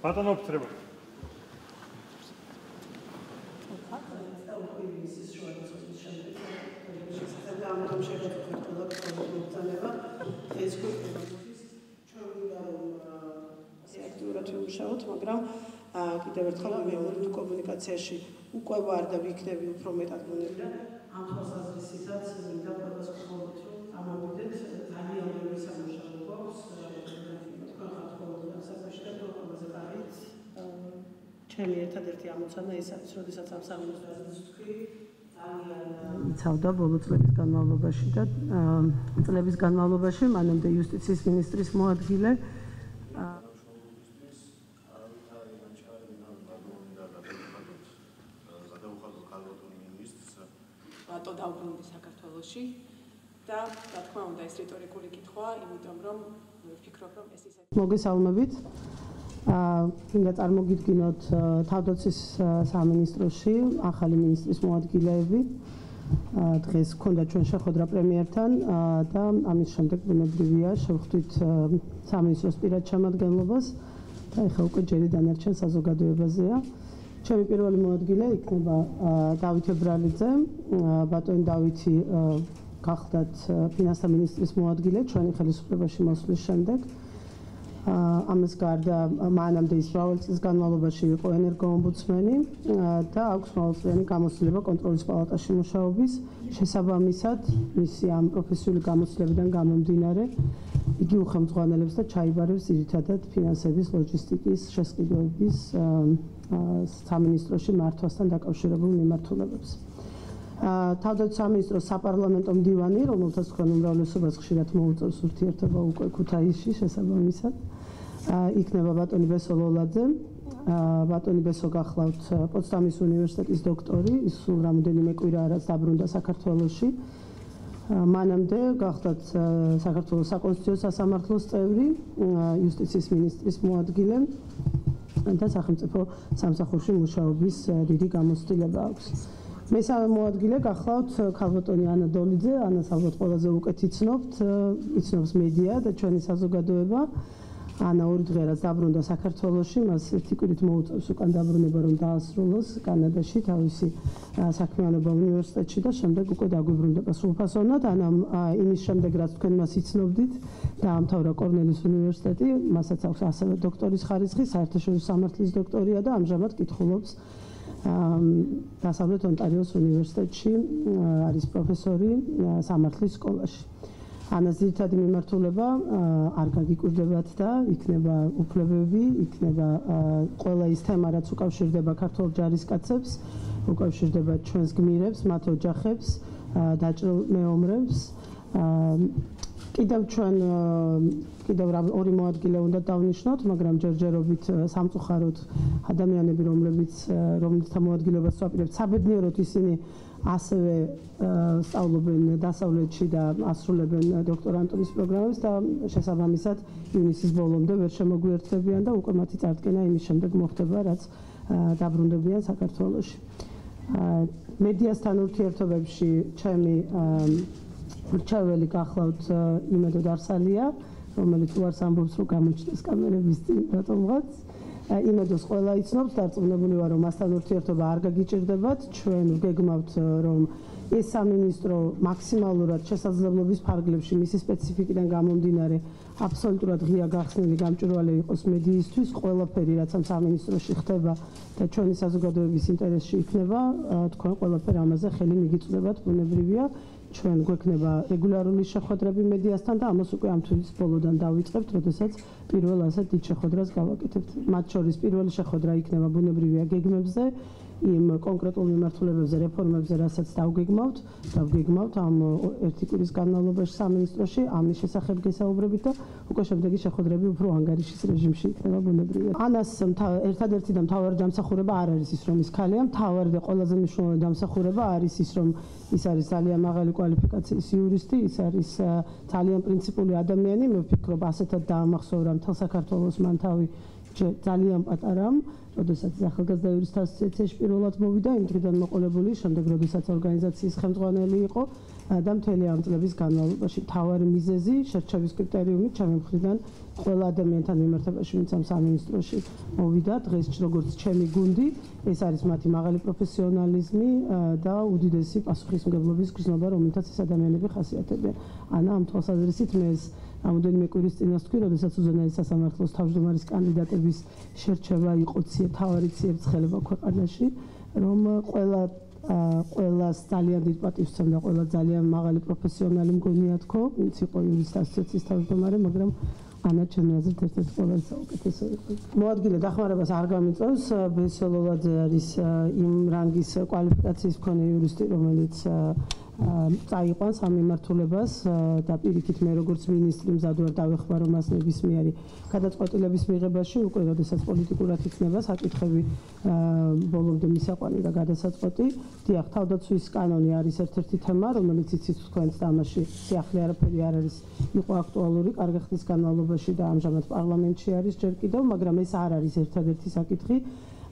ბატონო ოფიცრებო. მაგრამ კიდევ ერთხელ მეორე კომუნიკაციაში უკვე ვარ და ვიქნები უფრო მეტად მონებდა ამ თვალსაზრისითაც მინდა ყველას გხმობთ რომ ამოვიდეთ ძალიან ბევრი სამუშაო გვაქვს ჩემი ერთადერთი ამოცანა ის არის როდესაც ამ სამინისტროს თქვი იცავდა ბოლო წლების განმავლობაში და წლების განმავლობაში მანამდე იუსტიციის მინისტრის მოადგილე დაუბრუნდი საქართველოში და რა თქმა უნდა ეს რიტორიკული კითხვა, იმიტომ რომ ვფიქრობ რომ ეს ისე მოგესალმებით. მინდა წარმოგიდგინოთ თავდაცვის სამინისტროში ახალი მინისტრის მოადგილეები. დღეს გქონდა ჩვენ შეხვედრა პრემიერთან და ამის შემდეგ ბუნებრივია შევხვდით სამინისტროს პირად შემადგენლობას და ეხლა უკვე ჯერი დანარჩენ საზოგადოებაზეა. ჩემი პირველი მოადგილე იქნება დავით ებრალიძე. ბატონი დავითი გახლდათ ფინანსთა მინისტრის მოადგილე ჩვენი ხელისუფლებაში მოსვლის შემდეგ. ამას გარდა მანამდე ის მრავალი წლის განმავლობაში იყო ენერგოომბუდსმენი და აქვს მრავალწლიანი გამოცდილება კონტროლის პალატაში მუშაობის. შესაბამისად, მისი ამ პროფესიული გამოცდილებიდან გამომდინარე, იგი უხელმძღვანელებს და ჩაიბარებს ძირითადად ფინანსების, ლოჯისტიკის, შესყიდვების სამინისტროში მართვასთან დაკავშირებულ მიმართულებებს. თავდაცვის სამინისტროს საპარლამენტო მდივანი, რომელთაც თქვენ უმრავლესობას ხშირად მოუწევს ურთიერთობა უკვე ქუთაისში შესაბამისად, იქნება ბატონი ბესო ლოლაძე. ბატონი ბესო გახლავთ პოტსდამის უნივერსიტეტის დოქტორი, ის სულ რამოდენიმე კვირაა რაც დაბრუნდა საქართველოში. მანამდე გახლდათ საქართველოს საკონსტიტუციო სასამართლოს წევრი, იუსტიციის მინისტრის მოადგილე და სახელმწიფო სამსახურში მუშაობის დიდი გამოცდილება აქვს. მესამე მოადგილე გახლავთ ქალბატონი ანა დოლიძე. ანას ალბათ ყველაზე უკეთ იცნობთ, იცნობს მედია და ჩვენი საზოგადოება. ანა ორი დღე რაც დაბრუნდა საქართველოში, მას ერთი კვირით მოუწევს უკან დაბრუნება რომ დაასრულოს კანადაში თავისი საქმიანობა უნივერსიტეტში და შემდეგ უკვე დაგვიბრუნდება სრულფასოვნად. ანამ იმის შემდეგ რაც თქვენ მას იცნობდით, დაამთავრა კორნელის უნივერსიტეტი, მასაც აქვს ასევე დოქტორის ხარისხი, საერთაშორისო სამართლის დოქტორია და ამჟამად კითხულობს დასავლეთ ონტარიოს უნივერსიტეტში, არის პროფესორი სამართლის სკოლაში. ანას ძირითადი მიმართულება არ გაგიკვირდებათ და იქნება უფლებები, იქნება ყველა ის თემა, რაც უკავშირდება ქართველ ჯარისკაცებს, უკავშირდება ჩვენს გმირებს, მათ ოჯახებს, დაჭრილ მეომრებს. კიდევ ორი მოადგილე უნდა დავნიშნოთ, მაგრამ ჯერჯერობით სამწუხაროდ ადამიანები, რომლითთა მოადგილეობას ვაპირებთ, საბედნიეროდ ისინი ასევე სწავლობენ დასავლეთში და ასრულებენ დოქტორანტურის პროგრამებს და შესაბამისად ივნისის ბოლომდე ვერ შემოგვიერთდებიან და უკვე მათი წარდგენა იმის შემდეგ მოხდება, რაც დაბრუნდებიან საქართველოში. მედიასთან ურთიერთობებში ჩემი მრჩეველი გახლავთ იმედო დარსალია, რომელიც უარს ამბობს, რომ გამოჩნდეს კამერების წინ რატომღაც. იმედოს ყველა იცნობს, დარწმუნებული ვარ, რომ მასთან ურთიერთობა არ გაგიჭირდებათ. ჩვენ ვგეგმავთ, რომ ეს სამინისტრო მაქსიმალურად შესაძლებლობის ფარგლებში მისი სპეციფიკიდან გამომდინარე აბსოლუტურად ღია გახსნილი გამჭვირვალე იყოს მედიისთვის. ყველაფერი, რაც ამ სამინისტროში ხდება და ჩვენი საზოგადოების ინტერესში იქნება, თქვენ ყველაფერ ამაზე ხელი მიგიწვდებათ, ბუნებრივია. ჩვენ გვექნება რეგულარული შეხვედრები მედიასთან და ამას უკვე ამ თვლის ბოლოდან დავიწყებთ, როდესაც პირველ ასეთ დიდ შეხვედრას გავაკეთებთ. მათ შორის პირველი შეხვედრა იქნება ბუნებრივია გეგმებზე, იმ კონკრეტულ მიმართულებებზე, რეფორმებზე, რასაც დავგეგმავთ ამ ერთი კვირის განმავლობაში სამინისტროში, ამის შესახებ გესაუბრებით და უკვე შემდეგი შეხვედრები უფრო ანგარიშის რეჟიმში იქნება ბუნებრივია. ანას ერთადერთი და მთავარი დამსახურება არ არის ის, რომ ის ქალია, მთავარი და ყველაზე მნიშვნელოვანი დამსახურება არის ის, რომ ის არის ძალიან მაღალი კვალიფიკაციის იურისტი, ის არის ძალიან პრინციპული ადამიანი. მე ვფიქრობ, ასეთად დაამახსოვრა მთელ საქართველოს მან თავი ძალიან პატარამ, როდესაც ახალგაზრდა იურისტთა ასოციაციაში პირველად მოვიდა, იმ დღიდან მოყოლებული, შემდეგ როდესაც ორგანიზაციის ხელმძღვანელი იყო და მთელი ამ წლების განმავლობაში მთავარი მიზეზი შერჩევის კრიტერიუმი ჩემი მხრიდან ყველა ადამიანთან მიმართებაში, ვინც ამ სამინისტროში მოვიდა, დღეს როგორც ჩემი გუნდი, ეს არის მათი მაღალი პროფესიონალიზმი და უდიდესი პასუხისმგებლობის გრძნობა, რომელთაც ეს ადამიანები ხასიათებიან. ანა ამ თვალსაზრისით მე ეს რამოდენიმე კვირის წინას თქვი, როდესაც უზენაეს სასამართლოს თავმჯდომარის კანდიდატების შერჩევა იყო თავარი ციებ-ცხელება ქვეყანაში, რომ ყველას ძალიან დიდ პატივს სცემდა, ყველა ძალიან მაღალი პროფესიონალი მგონია თქო, ვინც იყო იურისტთა ასოციაციის თავმჯდომარე, მაგრამ ანა ჩემი აზრით ერთ-ერთი ყველაზე საუკეთესო იყო. მოადგილე დახმარებას არ გამიწევს, ბესოლოლაძე არის იმ რანგის კვალიფიკაციის მქონე იურისტი, რომელიც წაიყვანს ამ მიმართულებას და პირიქით მე როგორც მინისტრი მზად ვარ დავეხმარო მას ნებისმიერი გადაწყვეტილების მიღებაში, უკვე როდესაც პოლიტიკურად იქნება საკითხები ბოლომდე მისაყვანი და გადასაწყვეტი. დიახ, თავდაცვის კანონი არის ერთ-ერთი თემა, რომელიც იცით თქვენს და ამაში სიახლე არაფერი არ არის, იყო აქტუალური კარგი ხნის განმავლობაში და ამჟამად პარლამენტში არის ჯერ კიდევ, მაგრამ ეს არ არის ერთადერთი საკითხი.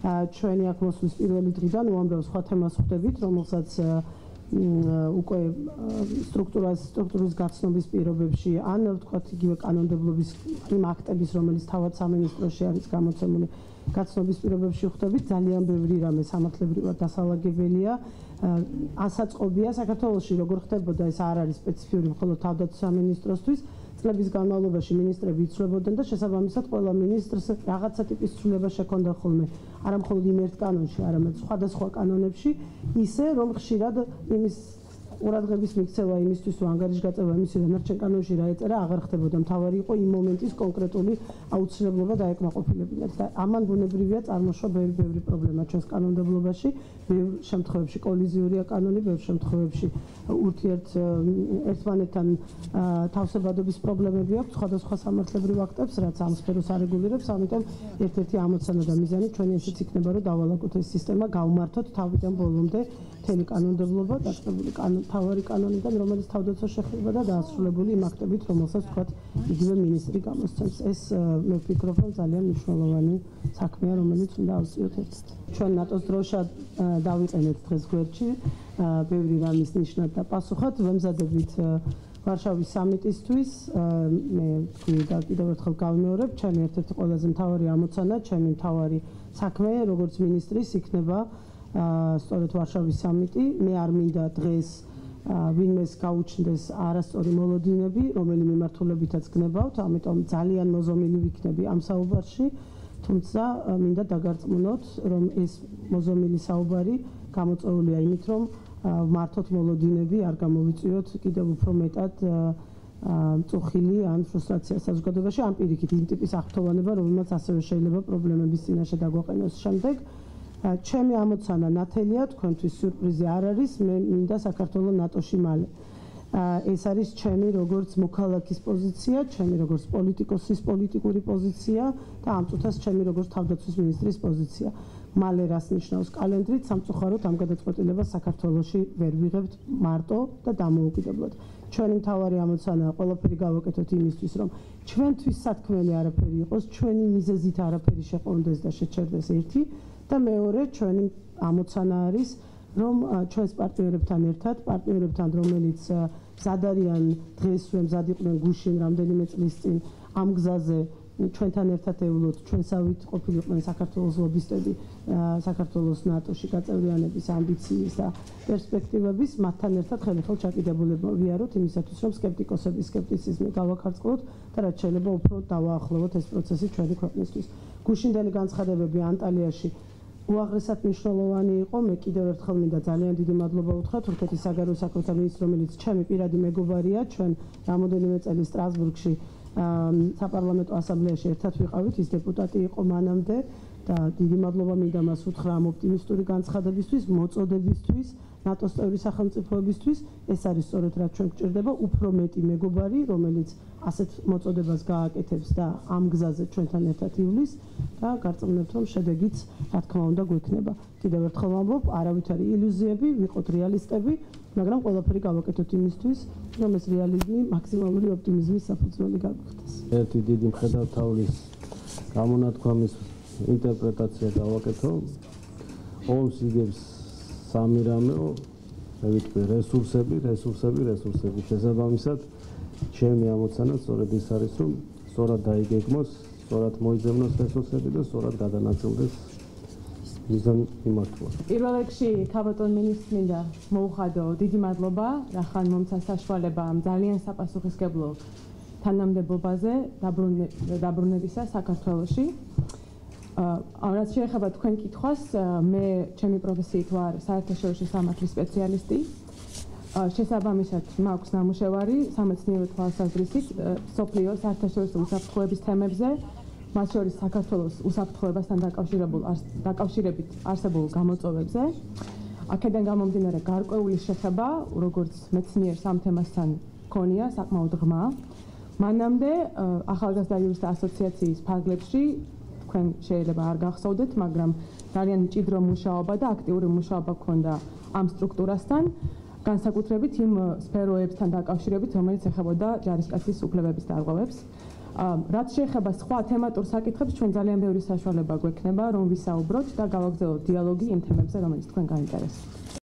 ჩვენი აქ მოსვლის პირველი დღიდან უამრავ სხვა თემას ხვდებით, რომელსაც უკვე სტრუქტურის გაცნობის პირობებში ან ვთქვათ იგივე კანონმდებლობის იმ აქტების, რომელიც თავად სამინისტროში არის გამოცემული, გაცნობის პირობებში ხვდებით, ძალიან ბევრი რამე სამართლებრივად დასალაგებელია. ასაწყობია საქართველოში როგორ ხდებოდა, ეს არ არის სპეციფიური მხოლოდ თავდაცვის სამინისტროსთვის. წლების განმავლობაში მინისტრები იცვლებოდნენ და შესაბამისად ყველა მინისტრს რაღაცა ტიპის ცვლილება შექონდა ხოლმე, არა მხოლოდ იმ ერთ კანონში, არამედ სხვადასხვა კანონებში, ისე რომ ხშირად იმის ყურადღების მიქცევა იმისთვის, თუ ანგარიშგაწევა იმის დანარჩენ კანონში რა ეწერა, აღარ ხდებოდა. მთავარი იყო იმ მომენტის კონკრეტული აუცილებლობა დაეკმაყოფილებინათ და ამან ბუნებრივია წარმოშვა ბევრი პრობლემა ჩვენს კანონმდებლობაში, ბევრ შემთხვევებში კოლიზიურია კანონი, ბევრ შემთხვევებში ერთმანეთთან თავსებადობის პრობლემები აქვს სხვადასხვა სამართლებრივ აქტებს, რაც ამ სფეროს არეგულირებს, ამიტომ ერთ-ერთი ამოცანა და მიზანი ჩვენი ესეც იქნება, რომ დავალაგოთ ეს სისტემა, გავმართოთ თავიდან ბოლომდე მთელი კანონმდებლობა, დაწყებული თავარი კანონიდან, რომელიც თავდაცვას შეხება და დაასრულებული იმ აქტებით, რომელსაც თქვათ იგივე მინისტრი გამოსცემს. ეს მე ვფიქრობ, რომ ძალიან მნიშვნელოვანი საქმეა, რომელიც უნდა ავწიოთ ერთად. ჩვენ ნატოს დროშა დავიყენეთ დღეს გვერდში, ბევრი რამის ნიშნად და პასუხად ვემზადებით ვარშავის სამიტისთვის. მე თქვი და კიდევ ერთხელ გავიმეორებ, ჩემი ერთ-ერთი ყველაზე მთავარი ამოცანა, ჩემი მთავარი საქმე, როგორც მინისტრის იქნება სწორედ ვარშავის სამიტი. მე არ მინდა დღეს ვინმეს გაუჩნდეს არასწორი მოლოდინები, რომელი მიმართულებითაც გნებავთ, ამიტომ ძალიან მოზომილი ვიქნები ამ საუბარში, თუმცა მინდა დაგარწმუნოთ, რომ ეს მოზომილი საუბარი გამოწვეულია იმით, რომ მართოთ მოლოდინები, არ გამოვიწვიოთ კიდევ უფრო მეტად მწუხილი ან ფრუსტრაცია საზოგადოებაში, ამ პირიქით იმ ტიპის აღფრთოვანება, რომელმაც ასევე შეიძლება პრობლემების წინაშე დაგვაყენოს შემდეგ. ჩემი ამოცანა ნათელია, თქვენთვის სიურპრიზი არ არის, მე მინდა საქართველოს ნატოში მალე. ეს არის ჩემი როგორც მოქალაქის პოზიცია, ჩემი როგორც პოლიტიკოსის პოლიტიკური პოზიცია და ამ წუთას ჩემი როგორც თავდაცვის მინისტრის პოზიცია. მალე რას ნიშნავს კალენდრით, სამწუხაროდ ამ გადაწყვეტილებას საქართველოში ვერ ვიღებთ მარტო და დამოუკიდებლად. ჩვენი მთავარი ამოცანაა ყველაფერი გავაკეთოთ იმისთვის, რომ ჩვენთვის სათქმელი არაფერი იყოს, ჩვენი მიზეზით არაფერი შეყონდეს და შეჩერდეს ერთი და მეორე ჩვენი ამოცანა არის, რომ ჩვენს პარტნიორებთან ერთად, რომელიც მზად არიან დღესვე მზად იყვნენ გუშინ რამდენიმე წლის წინ ამ გზაზე ჩვენთან ერთად ევლოთ, ჩვენსავით ყოფილიყვნენ საქართველოს ლობისტები, საქართველოს ნატოში გაწევრიანების ამბიციის და პერსპექტივების, მათთან ერთად ხელახელ ჩაკიდებულებმა ვიაროთ იმისათვის, რომ სკეპტიკოსების სკეპტიციზმი გავაქარწყლოთ და რაც შეიძლება უფრო დავაახლოვოთ ეს პროცესი ჩვენი ქვეყნისთვის. გუშინდელი განცხადებები ანტალიაში უაღრესად მნიშვნელოვანი იყო. მე კიდევ ერთხელ მინდა ძალიან დიდი მადლობა უთხრა თურქეთის საგარეო საქმეთა მინისტრს, რომელიც ჩემი პირადი მეგობარია, ჩვენ რამოდენიმე წელი სტრასბურგში საპარლამენტო ასამბლეაში ერთად ვიყავით, ის დეპუტატი იყო მანამდე და დიდი მადლობა მინდა მას უთხრა ამ ოპტიმისტური განცხადებისთვის, მოწოდებისთვის, ნატოს წევრი სახელმწიფოებისთვის. ეს არის სწორედ რაც ჩვენ გვჭირდება, უფრო მეტი მეგობარი, რომელიც ასეთ მოწოდებას გააკეთებს და ამ გზაზე ჩვენთან ერთად ივლის და გარწმუნებთ, რომ შედეგიც რა თქმა უნდა გვექნება. კიდევ ერთხელ ვამბობ, არავითარი ილუზიები, ვიყოთ რეალისტები, მაგრამ ყველაფერი გავაკეთოთ იმისთვის, რომ ეს რეალიზმი მაქსიმალური ოპტიმიზმის საფუძველი გაგვხდეს. ერთი დიდი მხედართმთავრის გამონათქვამის ინტერპრეტაცია გავაკეთო. ომს იგებს სამი რამეო, მე ვიტყვი რესურსები. შესაბამისად, ჩემი ამოცანა სწორედ ის არის, რომ სწორად დაიგეგმოს, სწორად მოიძებნოს რესურსები და სწორად გადანაწილდეს მიზან მიმართვა. პირველ რიგში ქაბატონ მინისტრმა მოუხადო დიდი მადლობა, რახან მომცა საშუალება ამ ძალიან საპასუხისმგებლო თანამდებობაზე დაბრუნებისა საქართველოში. რაც შეეხება თქვენ კითხვას, მე ჩემი პროფესიით ვარ საერთაშორისო სამართლის სპეციალისტი. შესაბამისად, მაქვს ნამუშევარი სამეცნიერო თვალსაზრისით სოფლიო საერთაშორისო უსაფრთხოების თემებზე, მათ შორის საქართველოს უსაფრთხოებასთან დაკავშირებით არსებულ გამოწვევებზე. აქედან გამომდინარე გარკვეული შეხება, როგორც მეცნიერს ამ თემასთან მქონია საკმაოდ ღრმა. მანამდე ახალგაზრდა იურისტთა ასოციაციის ფარგლებში თქვენ შეიძლება არ გახსოვდეთ, მაგრამ ძალიან მჭიდრო მუშაობა და აქტიური მუშაობა გქონდა ამ სტრუქტურასთან, განსაკუთრებით იმ სფეროებთან დაკავშირებით, რომელიც ეხებოდა ჯარისკაცის უფლებების დარღვევებს. რაც შეეხება სხვა თემატურ საკითხებს, ჩვენ ძალიან ბევრი საშუალება გვექნება, რომ ვისაუბროთ და გავაგრძელოთ დიალოგი იმ თემებზე, რომელიც თქვენ გაინტერესებთ.